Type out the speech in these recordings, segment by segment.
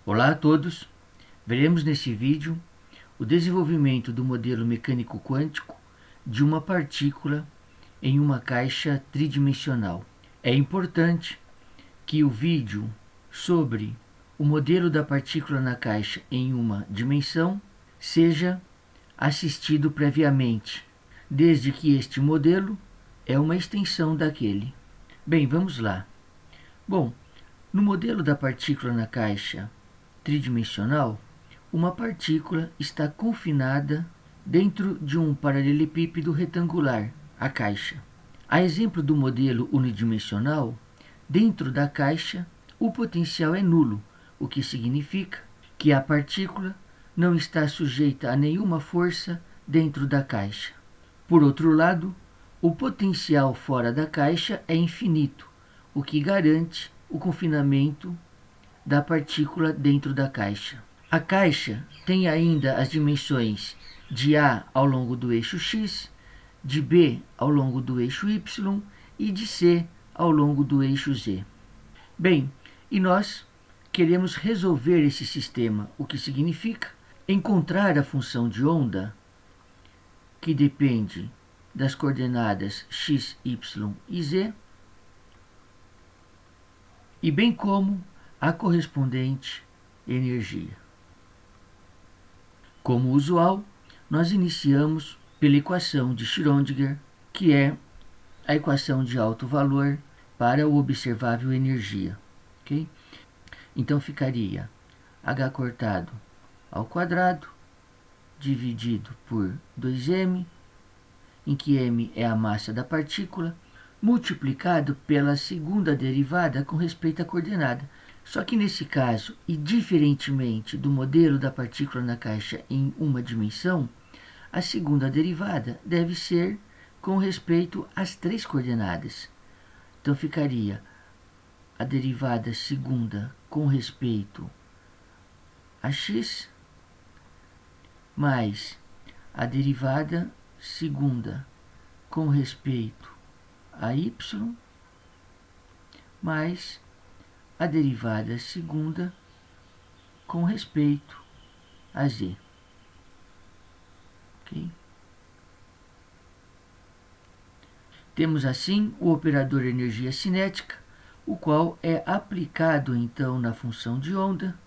Olá a todos! Veremos nesse vídeo o desenvolvimento do modelo mecânico quântico de uma partícula em uma caixa tridimensional. É importante que o vídeo sobre o modelo da partícula na caixa em uma dimensão seja assistido previamente, desde que este modelo é uma extensão daquele. Bem, vamos lá. Bom, no modelo da partícula na caixa tridimensional, uma partícula está confinada dentro de um paralelepípedo retangular, a caixa. A exemplo do modelo unidimensional, dentro da caixa, o potencial é nulo, o que significa que a partícula não está sujeita a nenhuma força dentro da caixa. Por outro lado, o potencial fora da caixa é infinito, o que garante o confinamento da partícula dentro da caixa. A caixa tem ainda as dimensões de A ao longo do eixo X, de B ao longo do eixo Y e de C ao longo do eixo Z. Bem, e nós queremos resolver esse sistema, o que significa encontrar a função de onda que depende das coordenadas x, y e z, e bem como a correspondente energia. Como usual, nós iniciamos pela equação de Schrödinger, que é a equação de alto valor para o observável energia. Okay? Então ficaria h cortado ao quadrado dividido por 2m, em que m é a massa da partícula, multiplicado pela segunda derivada com respeito à coordenada. Só que nesse caso, e diferentemente do modelo da partícula na caixa em uma dimensão, a segunda derivada deve ser com respeito às três coordenadas. Então ficaria a derivada segunda com respeito a x, mais a derivada segunda com respeito a y, mais a derivada segunda com respeito a z. Okay? Temos assim o operador energia cinética, o qual é aplicado então na função de onda,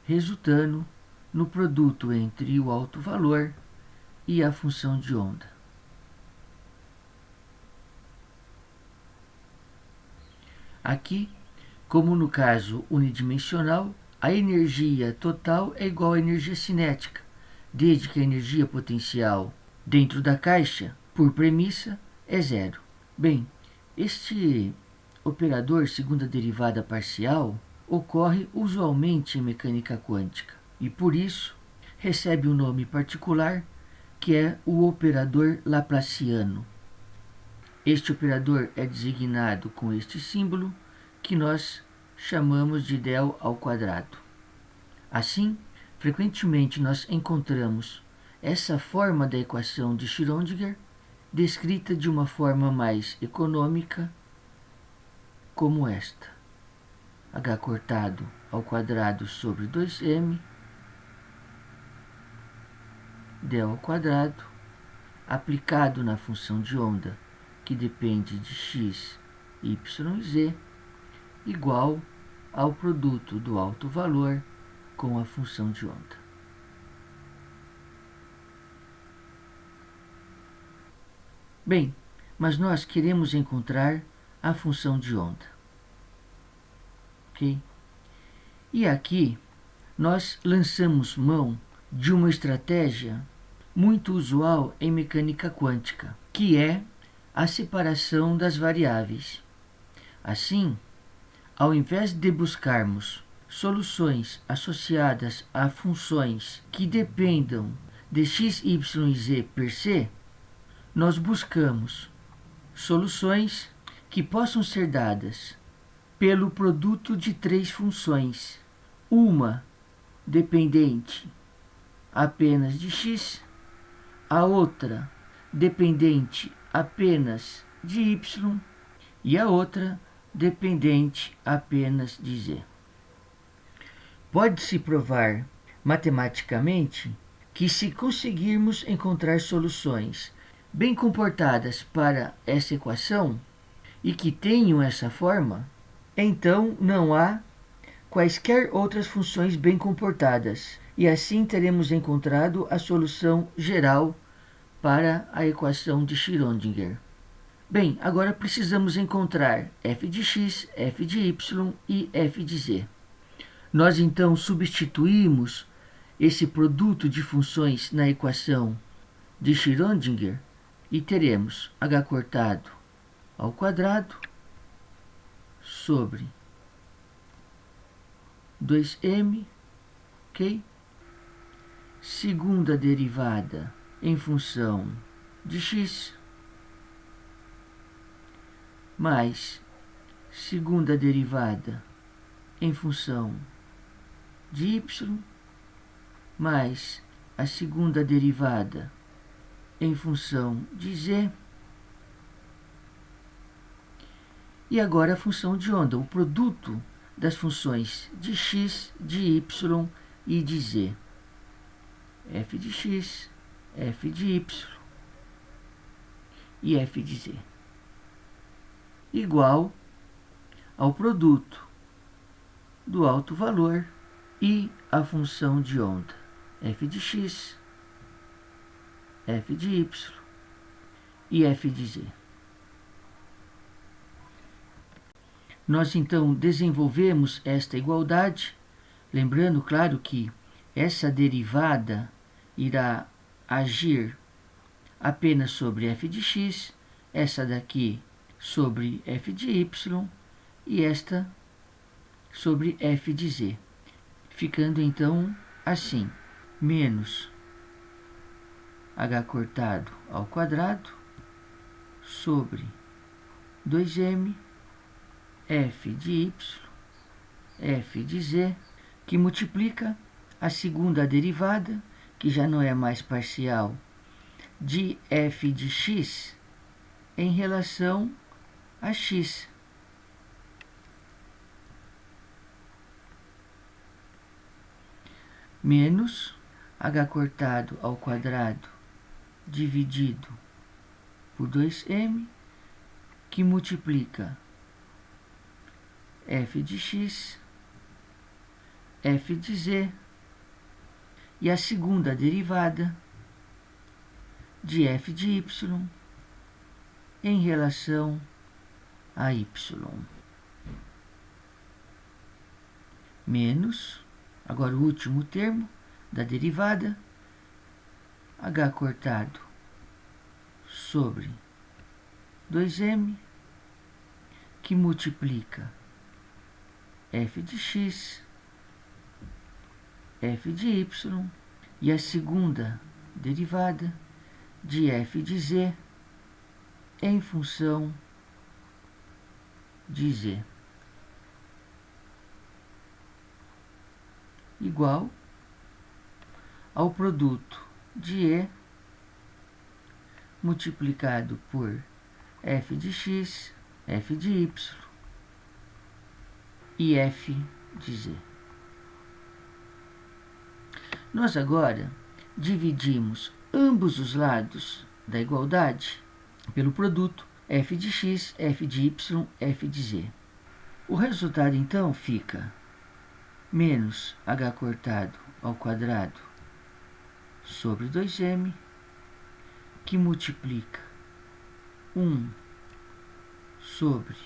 resultando no produto entre o alto valor e a função de onda. Aqui, como no caso unidimensional, a energia total é igual à energia cinética, desde que a energia potencial dentro da caixa, por premissa, é zero. Bem, este operador segunda derivada parcial ocorre usualmente em mecânica quântica e, por isso, recebe um nome particular que é o operador laplaciano. Este operador é designado com este símbolo que nós chamamos de del ao quadrado. Assim, frequentemente nós encontramos essa forma da equação de Schrödinger descrita de uma forma mais econômica, como esta: h cortado ao quadrado sobre 2m del ao quadrado aplicado na função de onda que depende de x, y e z, igual ao produto do alto valor com a função de onda. Bem, mas nós queremos encontrar a função de onda. Ok? E aqui nós lançamos mão de uma estratégia muito usual em mecânica quântica, que é a separação das variáveis. Assim, ao invés de buscarmos soluções associadas a funções que dependam de x, y e z per se, nós buscamos soluções que possam ser dadas pelo produto de três funções, uma dependente apenas de x, a outra dependente apenas de y e a outra dependente apenas de z. Pode-se provar matematicamente que, se conseguirmos encontrar soluções bem comportadas para essa equação e que tenham essa forma, então não há quaisquer outras funções bem comportadas, e assim teremos encontrado a solução geral para a equação de Schrödinger. Bem, agora precisamos encontrar f de x, f de y e f de z. Nós então substituímos esse produto de funções na equação de Schrödinger e teremos h cortado ao quadrado sobre 2m, ok? Segunda derivada em função de x, mais segunda derivada em função de y, mais a segunda derivada em função de z. E agora a função de onda, o produto das funções de x, de y e de z. F de x, f de y e f de z. Igual ao produto do alto valor e a função de onda, f de x, f de y e f de z. Nós então desenvolvemos esta igualdade, lembrando, claro, que essa derivada irá agir apenas sobre f de x, essa daqui sobre f de y e esta sobre f de z, ficando então assim, menos h cortado ao quadrado sobre 2m f de y, f de z, que multiplica a segunda derivada, que já não é mais parcial, de f de x em relação a x. Menos h cortado ao quadrado dividido por 2m, que multiplica f de x, f de z e a segunda derivada de f de y em relação a y. Menos, agora o último termo da derivada, h cortado sobre 2m, que multiplica f de x, f de y e a segunda derivada de f de z em função de z, igual ao produto de e multiplicado por f de x, f de y e f de z. Nós agora dividimos ambos os lados da igualdade pelo produto f de x, f de y, f de z. O resultado então fica menos h cortado ao quadrado sobre 2m, que multiplica 1 sobre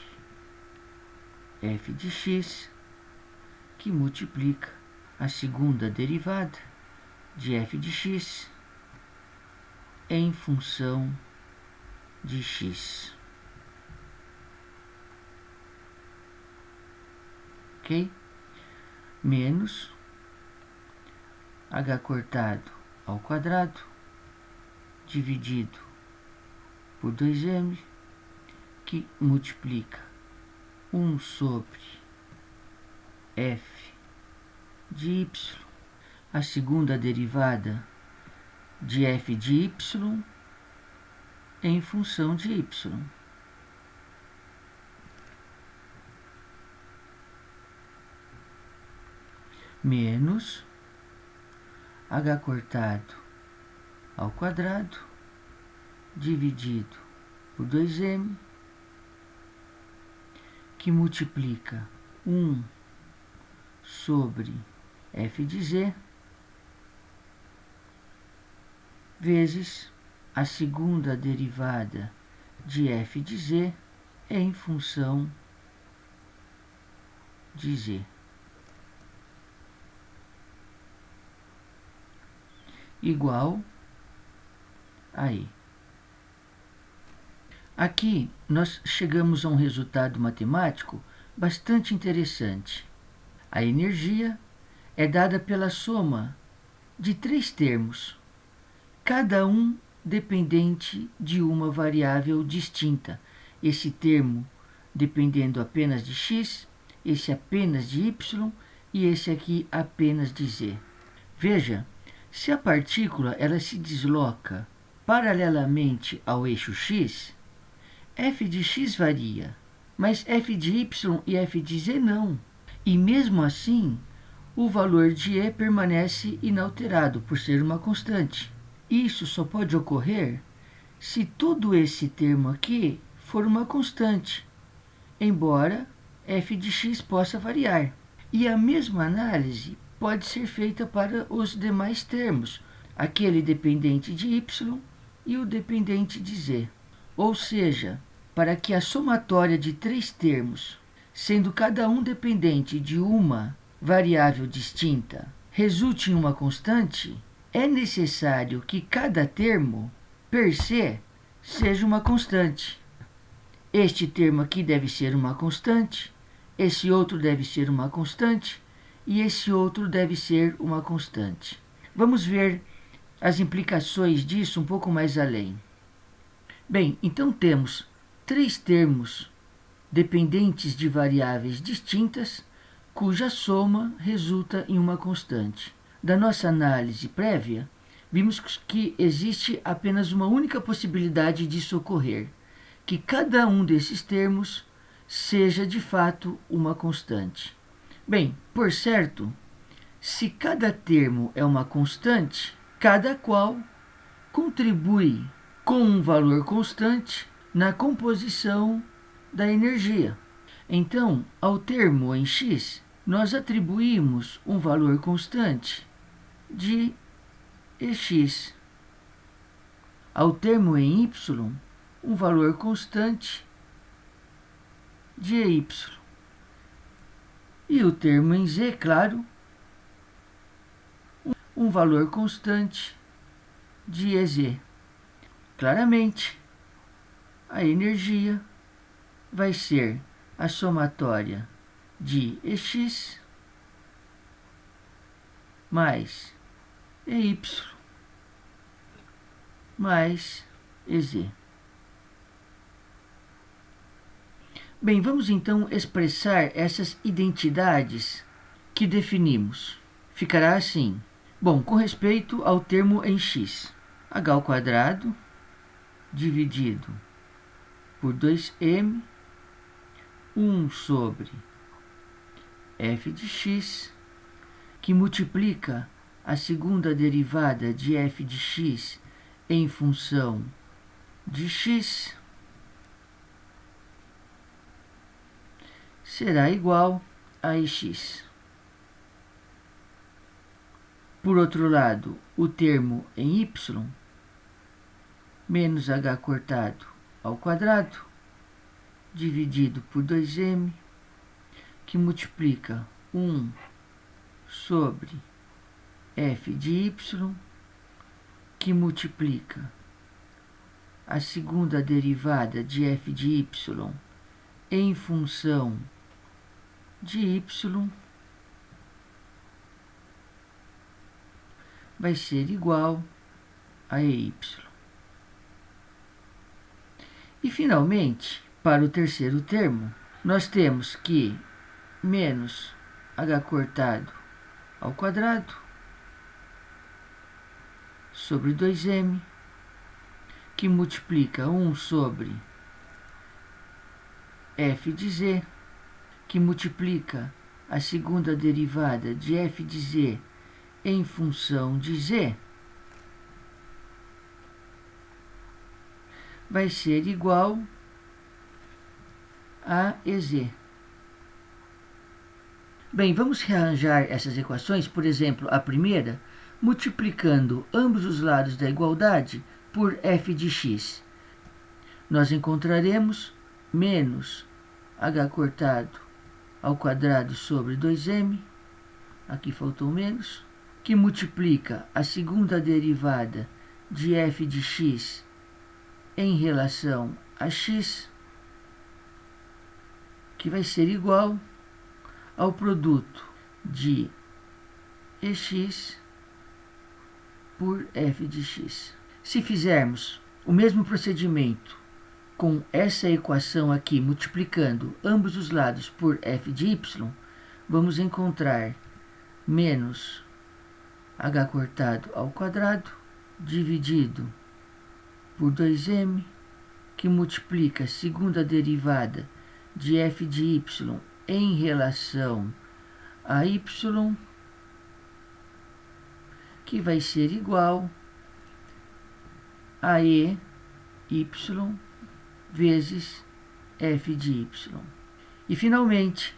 f de x, que multiplica a segunda derivada de f de x em função de x. Ok? Menos h cortado ao quadrado dividido por 2m, que multiplica 1 sobre f de y, a segunda derivada de f de y em função de y. menos h cortado ao quadrado dividido por 2m, que multiplica 1 sobre f de z vezes a segunda derivada de f de z em função de z. Igual a E. Aqui nós chegamos a um resultado matemático bastante interessante. A energia é dada pela soma de 3 termos, cada um dependente de uma variável distinta. Esse termo dependendo apenas de x, esse apenas de y e esse aqui apenas de z. Veja, se a partícula ela se desloca paralelamente ao eixo x, f de x varia, mas f de y e f de z não. E mesmo assim, o valor de E permanece inalterado por ser uma constante. Isso só pode ocorrer se todo esse termo aqui for uma constante, embora f de x possa variar. E a mesma análise pode ser feita para os demais termos, aquele dependente de y e o dependente de z. Ou seja, para que a somatória de 3 termos, sendo cada um dependente de uma variável distinta, resulte em uma constante, é necessário que cada termo, per se, seja uma constante. Este termo aqui deve ser uma constante, esse outro deve ser uma constante e esse outro deve ser uma constante. Vamos ver as implicações disso um pouco mais além. Bem, então temos 3 termos dependentes de variáveis distintas, cuja soma resulta em uma constante. Da nossa análise prévia, vimos que existe apenas uma única possibilidade disso ocorrer, que cada um desses termos seja de fato uma constante. Bem, por certo, se cada termo é uma constante, cada qual contribui com um valor constante na composição da energia. Então, ao termo em x, nós atribuímos um valor constante de Ex. Ao termo em y, um valor constante de EY. E o termo em z, claro, um valor constante de EZ. Claramente, a energia vai ser a somatória de Ex mais EY mais EZ. Bem, vamos então expressar essas identidades que definimos. Ficará assim. Bom, com respeito ao termo em x, h ao quadrado dividido por 2m, 1 sobre f de x, que multiplica a segunda derivada de f de x em função de x, será igual a Ex. Por outro lado, o termo em y, menos h cortado ao quadrado, dividido por 2m, que multiplica 1 sobre f de y, que multiplica a segunda derivada de f de y em função de y, vai ser igual a EY. E, finalmente, para o terceiro termo, nós temos que menos h cortado ao quadrado sobre 2m, que multiplica 1 sobre f de z, que multiplica a segunda derivada de f de z em função de z vai ser igual a EZ. Bem, vamos rearranjar essas equações, por exemplo, a primeira, multiplicando ambos os lados da igualdade por f de x. Nós encontraremos menos h cortado ao quadrado sobre 2m, aqui faltou menos, que multiplica a segunda derivada de f de x em relação a x, que vai ser igual ao produto de ex por f de x. Se fizermos o mesmo procedimento com essa equação aqui, multiplicando ambos os lados por f de y, vamos encontrar menos h cortado ao quadrado dividido por 2m, que multiplica a segunda derivada de f de y em relação a y, que vai ser igual a e y vezes f de y. E, finalmente,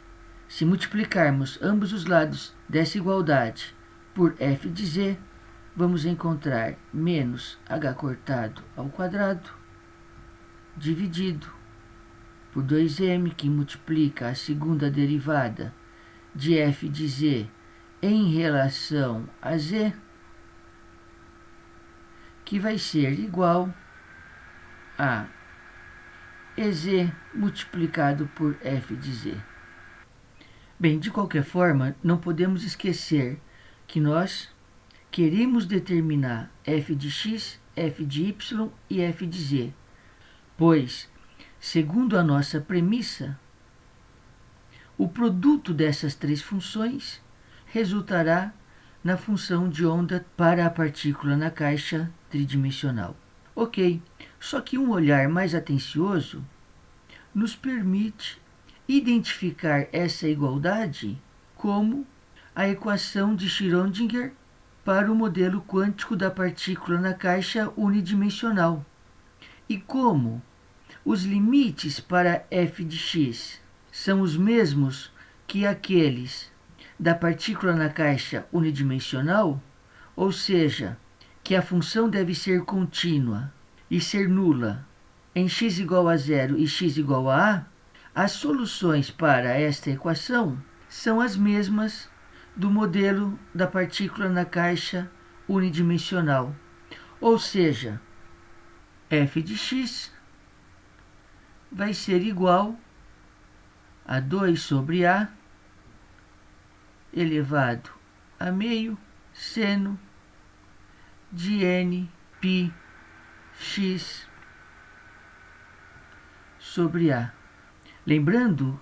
se multiplicarmos ambos os lados dessa igualdade por f de z, vamos encontrar menos h cortado ao quadrado dividido por 2m, que multiplica a segunda derivada de f de z em relação a z, que vai ser igual a EZ multiplicado por f de z. Bem, de qualquer forma, não podemos esquecer que nós queremos determinar f de x, f de y e f de z, pois, segundo a nossa premissa, o produto dessas três funções resultará na função de onda para a partícula na caixa tridimensional. Ok, só que um olhar mais atencioso nos permite identificar essa igualdade como a equação de Schrödinger para o modelo quântico da partícula na caixa unidimensional, e como os limites para f de x são os mesmos que aqueles da partícula na caixa unidimensional, ou seja, que a função deve ser contínua e ser nula em x igual a 0 e x igual a a, as soluções para esta equação são as mesmas do modelo da partícula na caixa unidimensional, ou seja, f de x vai ser igual a 2 sobre a elevado a meio seno de n π x sobre a. Lembrando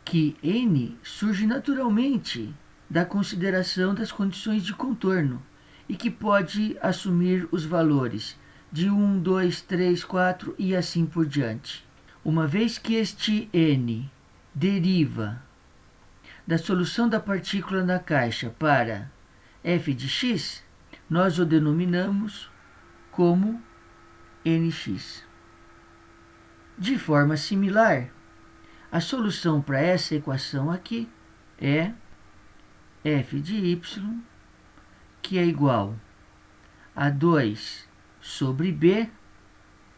que n surge naturalmente da consideração das condições de contorno e que pode assumir os valores de 1, 2, 3, 4 e assim por diante. Uma vez que este n deriva da solução da partícula na caixa para f de x, nós o denominamos como nx. De forma similar, a solução para essa equação aqui é f de y, que é igual a 2 sobre b,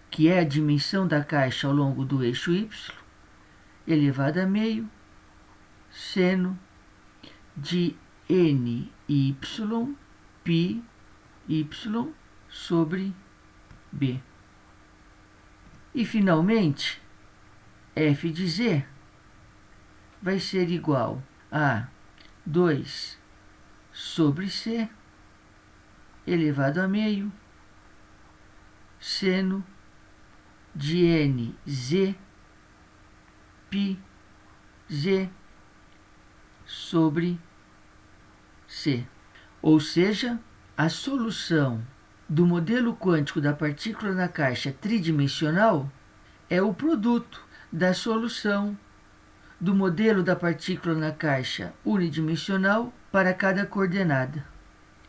que é a dimensão da caixa ao longo do eixo y, elevado a meio, seno de n y π y sobre b. E, finalmente, f de z vai ser igual a 2 sobre c elevado a meio, seno de n z π z sobre c. Ou seja, a solução do modelo quântico da partícula na caixa tridimensional é o produto da solução do modelo da partícula na caixa unidimensional para cada coordenada.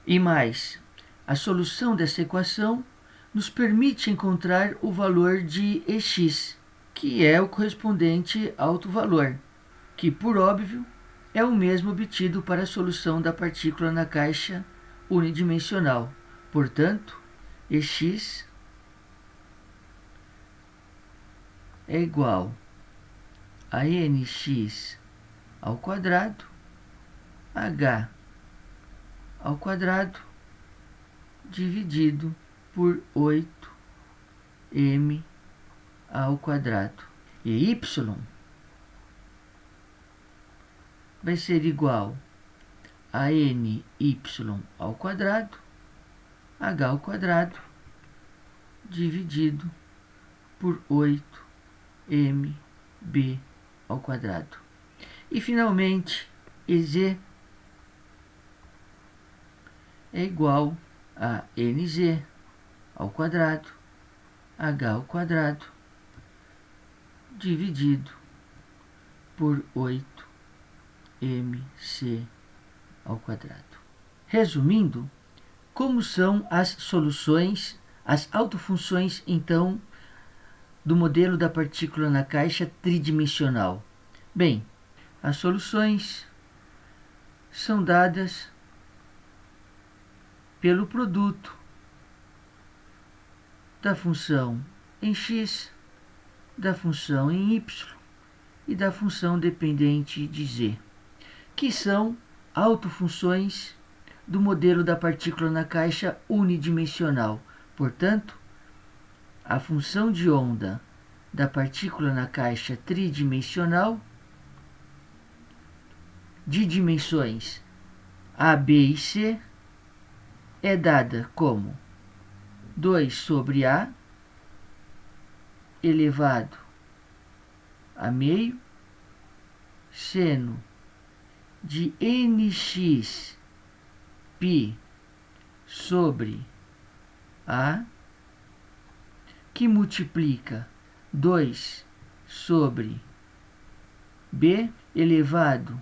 E mais, a solução dessa equação nos permite encontrar o valor de Ex, que é o correspondente ao alto valor, que, por óbvio, é o mesmo obtido para a solução da partícula na caixa unidimensional. Portanto, Ex é igual a nx ao quadrado, h ao quadrado, dividido por 8m ao quadrado. E y vai ser igual a ny ao quadrado, h ao quadrado, dividido por 8mb ao quadrado. E, finalmente, Ez é igual a nz ao quadrado, h ao quadrado, dividido por 8mc ao quadrado. Resumindo, como são as soluções, as autofunções, então, do modelo da partícula na caixa tridimensional? Bem, as soluções são dadas pelo produto da função em x, da função em y e da função dependente de z, que são autofunções do modelo da partícula na caixa unidimensional. Portanto, a função de onda da partícula na caixa tridimensional de dimensões a, b e c é dada como 2 sobre a elevado a meio seno de nx π sobre a, que multiplica 2 sobre b elevado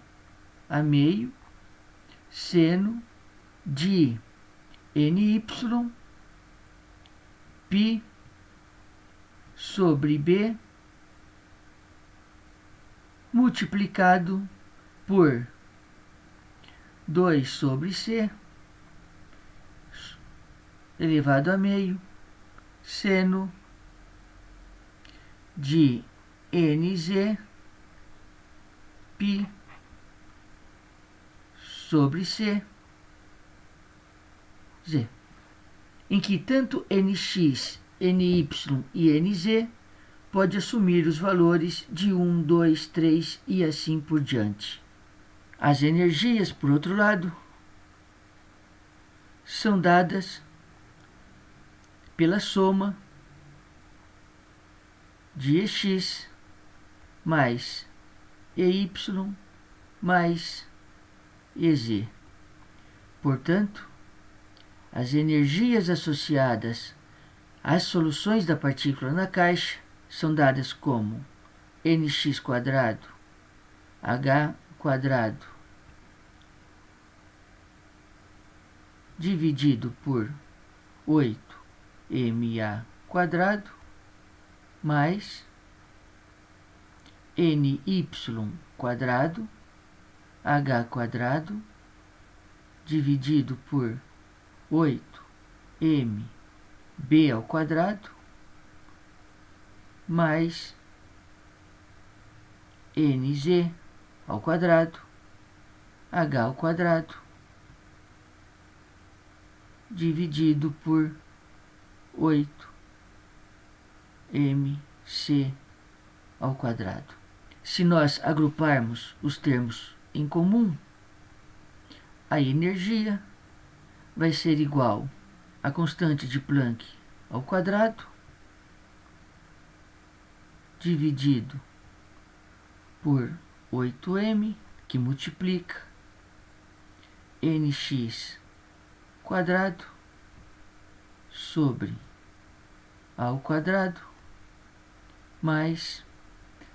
a meio seno de ny π sobre b multiplicado por 2 sobre c elevado a meio seno de nz π sobre c z, em que tanto nx, ny e nz pode assumir os valores de 1, 2, 3 e assim por diante. As energias, por outro lado, são dadas pela soma de Ex mais Ey mais Ez. Portanto, as energias associadas às soluções da partícula na caixa são dadas como nx quadrado, h quadrado, dividido por 8ma quadrado, mais ny quadrado, h quadrado, dividido por 8mb ao quadrado, mais nz ao quadrado, h ao quadrado, dividido por 8mc ao quadrado. Se nós agruparmos os termos em comum, a energia vai ser igual à constante de Planck ao quadrado, dividido por 8m, que multiplica nx quadrado sobre a ao quadrado mais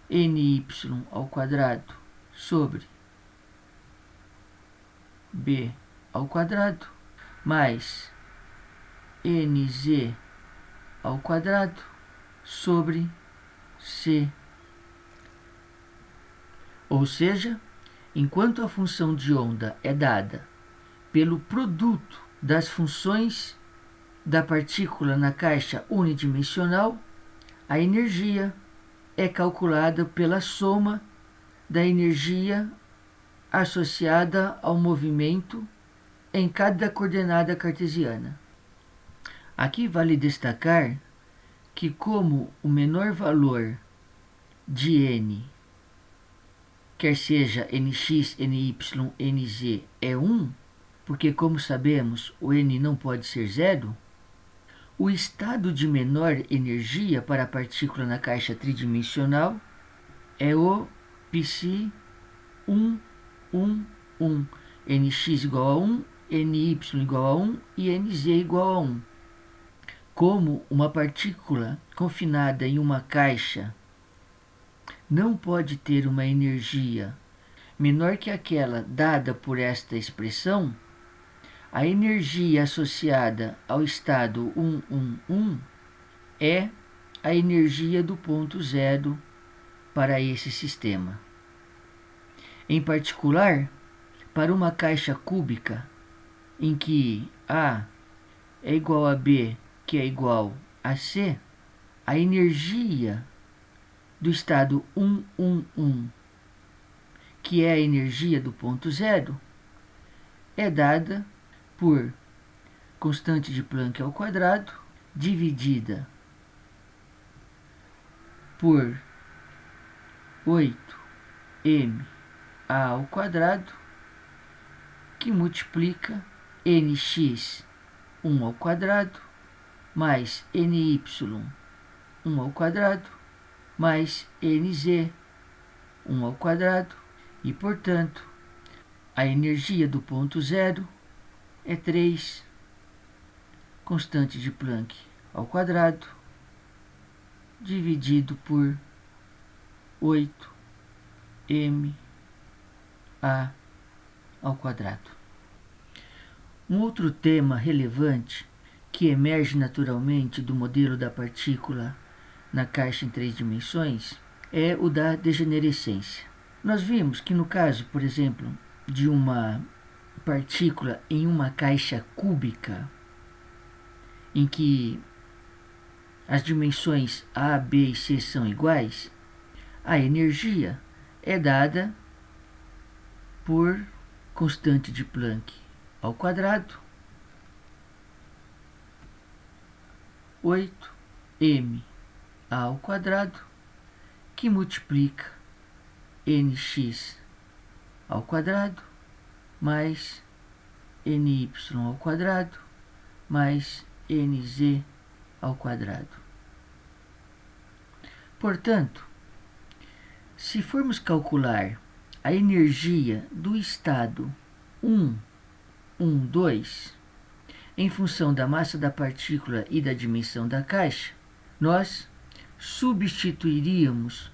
ny ao quadrado sobre b ao quadrado mais nz ao quadrado sobre c. Ou seja, enquanto a função de onda é dada pelo produto das funções da partícula na caixa unidimensional, a energia é calculada pela soma da energia associada ao movimento em cada coordenada cartesiana. Aqui vale destacar que, como o menor valor de n, quer seja nx, ny, nz, é 1, porque, como sabemos, o n não pode ser zero, o estado de menor energia para a partícula na caixa tridimensional é o psi 1, 1, 1. Nx igual a 1, ny igual a 1 e nz igual a 1. Como uma partícula confinada em uma caixa não pode ter uma energia menor que aquela dada por esta expressão, a energia associada ao estado 111 é a energia do ponto zero para esse sistema. Em particular, para uma caixa cúbica em que A é igual a B, que é igual a C, a energia do estado 111, que é a energia do ponto zero, é dada por constante de Planck ao quadrado, dividida por 8m a ao quadrado, que multiplica nx 1 ao quadrado mais ny 1 ao quadrado mais nz 1 ao quadrado, e, portanto, a energia do ponto zero é 3 constante de Planck ao quadrado dividido por 8m a ao quadrado. Um outro tema relevante que emerge naturalmente do modelo da partícula na caixa em 3 dimensões é o da degenerescência. Nós vimos que no caso, por exemplo, de uma partícula em uma caixa cúbica, em que as dimensões A, B e C são iguais, a energia é dada por constante de Planck ao quadrado, 8m ao quadrado, que multiplica nx ao quadrado mais ny ao quadrado mais nz ao quadrado. Portanto, se formos calcular a energia do estado 2 em função da massa da partícula e da dimensão da caixa, nós substituiríamos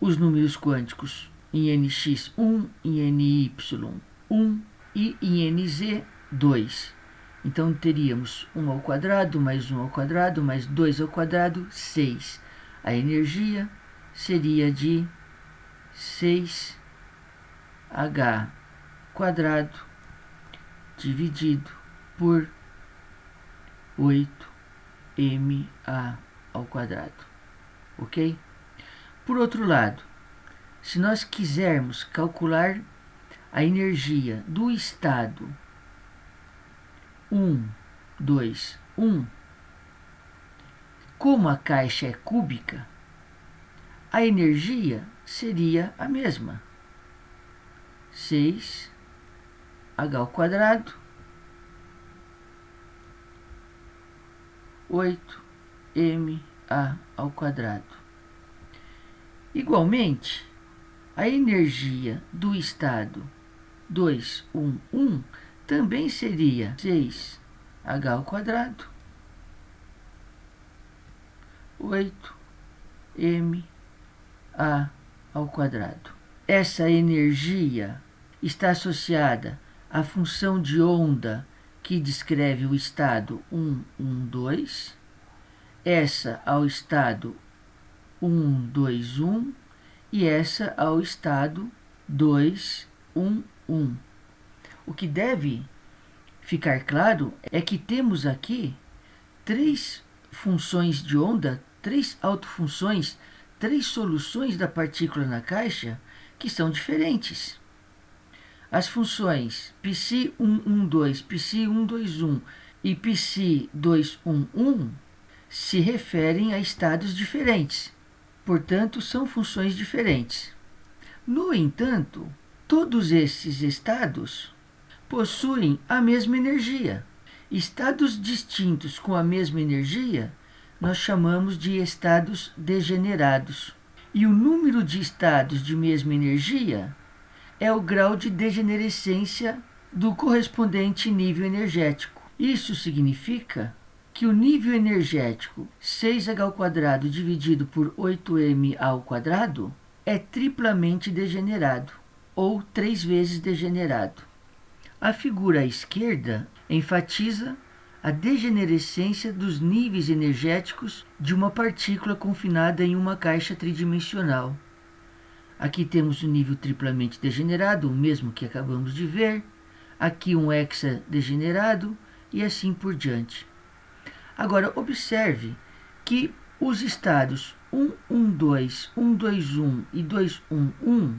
os números quânticos em nx1, em ny1 e em nz 2. Então teríamos 1 ao quadrado mais 1 ao quadrado mais 2 ao quadrado, 6. A energia seria de 6h quadrado dividido por 8ma ao quadrado. Ok? Por outro lado, se nós quisermos calcular a energia do estado 1, 2, 1, como a caixa é cúbica, a energia seria a mesma. 6h ao quadrado 8ma ao quadrado. Igualmente, a energia do estado 211 também seria 6h ao quadrado 8m A ao quadrado. Essa energia está associada à função de onda que descreve o estado 1, 1, 2, essa ao estado 1, 2, 1 e essa ao estado 2, 1, 1. O que deve ficar claro é que temos aqui três funções de onda, três autofunções, três soluções da partícula na caixa que são diferentes. As funções psi112, psi121 e psi211 se referem a estados diferentes, portanto, são funções diferentes. No entanto, todos esses estados possuem a mesma energia. Estados distintos com a mesma energia nós chamamos de estados degenerados. E o número de estados de mesma energia é o grau de degenerescência do correspondente nível energético. Isso significa que o nível energético 6h² dividido por 8m² é triplamente degenerado, ou 3 vezes degenerado. A figura à esquerda enfatiza a degenerescência dos níveis energéticos de uma partícula confinada em uma caixa tridimensional. Aqui temos o nível triplamente degenerado, o mesmo que acabamos de ver. Aqui um hexadegenerado e assim por diante. Agora, observe que os estados 112, 121 e 211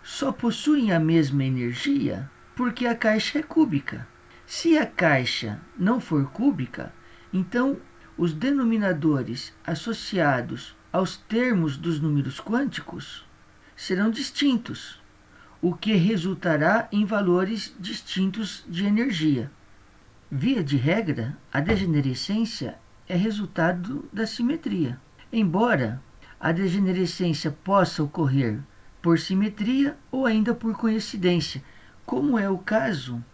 só possuem a mesma energia porque a caixa é cúbica. Se a caixa não for cúbica, então os denominadores associados aos termos dos números quânticos serão distintos, o que resultará em valores distintos de energia. Via de regra, a degenerescência é resultado da simetria. Embora a degenerescência possa ocorrer por simetria ou ainda por coincidência, como é o caso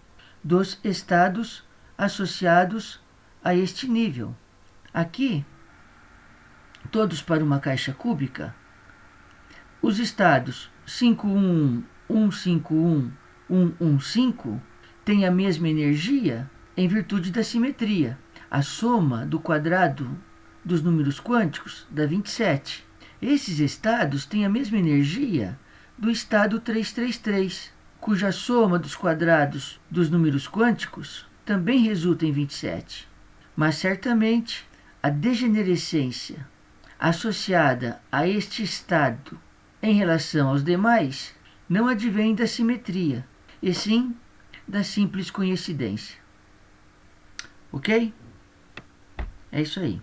dos estados associados a este nível. Aqui, todos para uma caixa cúbica, os estados 511, 151, 115 têm a mesma energia em virtude da simetria. A soma do quadrado dos números quânticos dá 27. Esses estados têm a mesma energia do estado 333, cuja soma dos quadrados dos números quânticos também resulta em 27. Mas certamente a degenerescência associada a este estado em relação aos demais não advém da simetria, e sim da simples coincidência. Ok? É isso aí.